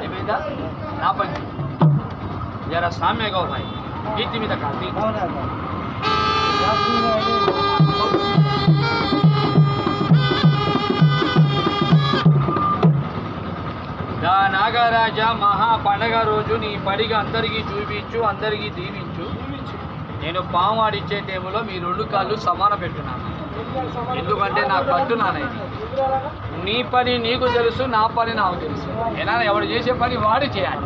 అయిపోయిందా నా పని जरा सामने गो भाई गीत में तक आती నాగరాజ మహా పండగ రోజు నీ పడిగా అందరికీ చూపించు, అందరికీ దీవించు. నేను పాము ఆడిచ్చే టైంలో మీ రెండు కాళ్ళు సమాన పెట్టున్నాను, ఎందుకంటే నాకు కట్టున్నాను. నీ పని నీకు తెలుసు, నా పని నాకు తెలుసు. ఏనా ఎవడు చేసే పని వాడు చేయాలి.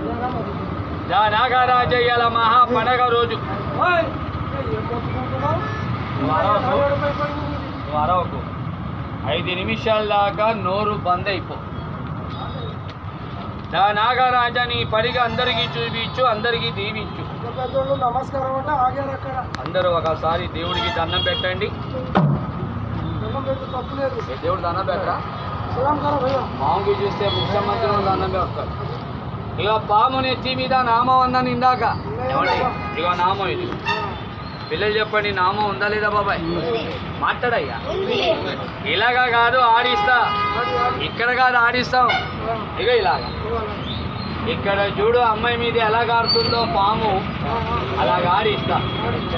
నాగరాజ ఇవాళ మహా పండగ రోజు వరకు 5 నిమిషాల దాకా నోరు బంద్ అయిపో. నాగరాజ నీ పడిగా అందరికీ చూపించు, అందరికీ దీవించు. నమస్కారం అంటే ఆగారు అక్కడ. అందరూ ఒకసారి దేవుడికి దండం పెట్టండి. దేవుడు దండం పెట్టరా? పాముకి చూస్తే ముఖ్యమంత్రి దండం పెడతారు. ఇక పాము నెత్తి మీద నామం అన్నాను ఇందాక. ఏమండి ఇక నామం ఇది. పిల్లలు చెప్పండి, నామం ఉందా లేదా బాబాయ్? మాట్లాడయ్యా. ఇలాగా కాదు ఆడిస్తా, ఇక్కడ కాదు ఆడిస్తాం. ఇక ఇలాగా ఇక్కడ చూడు, అమ్మాయి మీద ఎలాగ ఆడుతుందో పాము అలాగ ఆడిస్తా.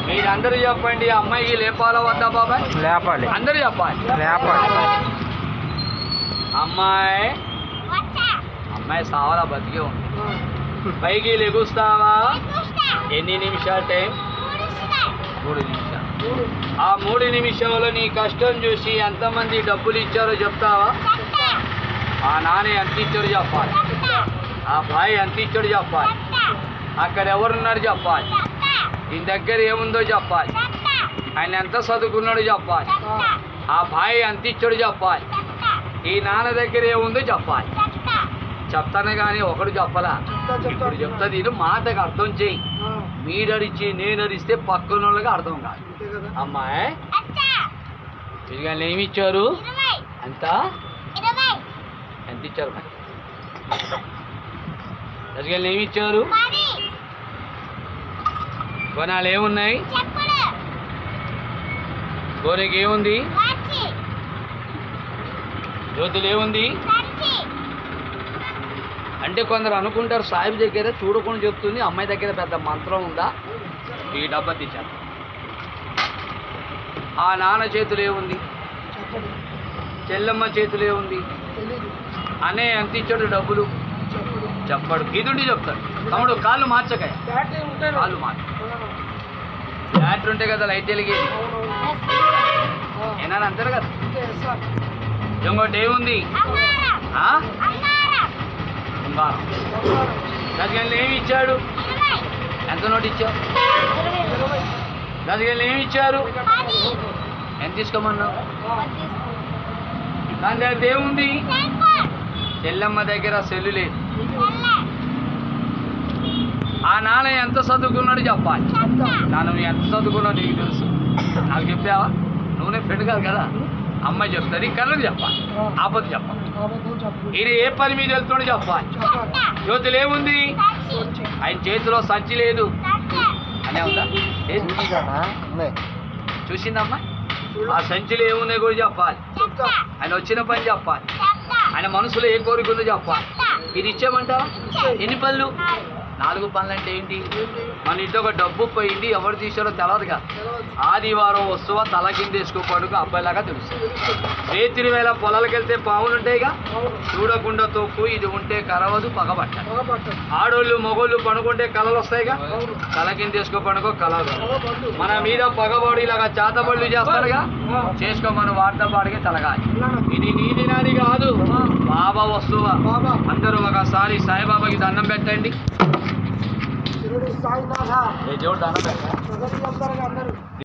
మీరందరూ చెప్పండి, అమ్మాయికి లేపాలా వద్దా బాబాయ్? లేపాలి. అందరూ చెప్పాలి లేపాలి. అమ్మాయి అమ్మాయి సావాలా బతికే ఉంది. పైకి లెగుస్తావా? ఎన్ని నిమిషాలు టైం? 3 నిమిషాలు. ఆ 3 నిమిషాల్లో నీ కష్టం చూసి ఎంతమంది డబ్బులు ఇచ్చారో చెప్తావా? ఆ నాన్న ఎంత ఇచ్చాడు చెప్పాలి, ఆ భాయ్ ఎంత ఇచ్చాడు చెప్పాలి, అక్కడ ఎవరున్నారు చెప్పాలి, నీ దగ్గర ఏముందో చెప్పాలి, ఆయన ఎంత చదువుకున్నాడో చెప్పాలి, ఆ భాయ్ ఎంత ఇచ్చాడు చెప్పాలి, ఈ నాన్న దగ్గర ఏముందో చెప్పాలి. చెప్తానే కానీ ఒకడు చెప్పలా. ఇప్పుడు చెప్తా, నేను మాటకు అర్థం చేయి. మీరడిచి నేను అడిస్తే పక్కన వాళ్ళకి అర్థం కాదు. అమ్మాయి ఇదిగా ఏమి ఇచ్చారు? అంత ఎంత ఇచ్చారు? గజగాలు ఏమి ఇచ్చారు? కొనాలు ఏమున్నాయి? గోరెకి ఏముంది? జ్యోతులు ఏముంది? అంటే కొందరు అనుకుంటారు సాహిబ్ దగ్గర చూడకుండా చెప్తుంది, అమ్మాయి దగ్గర పెద్ద మంత్రం ఉందా? ఈ డబ్బా తెచ్చారు. ఆ నాన్న చేతులు ఏముంది? చెల్లమ్మ చేతులు ఏముంది? అనే ఎంత ఇచ్చాడు డబ్బులు? చెప్పాడు. ఇదుండి చెప్తాడు. తమ్ముడు కాళ్ళు మార్చకాయ, కాళ్ళు మార్చ. బ్యాటరీ ఉంటే కదా లైట్ వెలిగేది. ఏనా అంటారు కదా. ఇంకోటి ఏముంది? బంగారం. గజగల్ని ఏమి ఇచ్చాడు? ఎంత నోటు ఇచ్చావు? గజగల్ని ఏమి ఇచ్చారు? ఎంత తీసుకోమన్నావు? దాని దగ్గర ఏముంది? చెల్లమ్మ దగ్గర సెల్లు లేదు. ఆ నాన్న ఎంత చదువుకున్నాడు చెప్పాలి. నువ్వు ఎంత చదువుకున్నావు నీకు తెలుసు, నాకు చెప్పావా? నువ్వునే ఫ్రెండ్ కాదు కదా, అమ్మాయి చెప్తుంది. కళ్ళకి చెప్పాలి, ఆపద చెప్పాలి. ఇది ఏ పని మీద వెళ్తుండో చెప్పాలి. జ్యోతులు ఏముంది? ఆయన చేతిలో సంచి లేదు అనే ఉందా? చూసిందమ్మా? ఆ సంచిలో ఏమున్నాయి కూడా చెప్పాలి. ఆయన వచ్చిన పని చెప్పాలి. ఆయన మనసులో ఏ కోరిక ఉందో చెప్పాలి. ఇది ఇచ్చామంటావా? ఎన్ని పనులు? 4 పనులు అంటే ఏంటి? మన ఇంట్లో ఒక డబ్బు పోయింది, ఎవరు తీసారో తెలియదుగా. ఆదివారం వస్తువా తల కింద వేసుకోపడుకు అబ్బాయిలాగా తెలుస్తుంది. రేతిరి వేళ పొలాలకు వెళ్తే పాములు ఉంటాయిగా, చూడకుండా తొక్కు. ఇది ఉంటే కరవదు, పగబట్టాలి. ఆడోళ్ళు మగోళ్ళు పడుకుంటే కళలు వస్తాయిగా, తల కింద వేసుకోపడుకో కలదు. మన మీద పగబడి ఇలాగా చేతబడులు చేస్తారుగా, చేసుకో. మనం వార్త పాడిగే తలగాలి. ఇది నీది నాది కాదు, బాబా వస్తువా. అందరూ ఒకసారి సాయిబాబాకి దండం పెట్టండి. దేవుడు దండం పెట్టండి.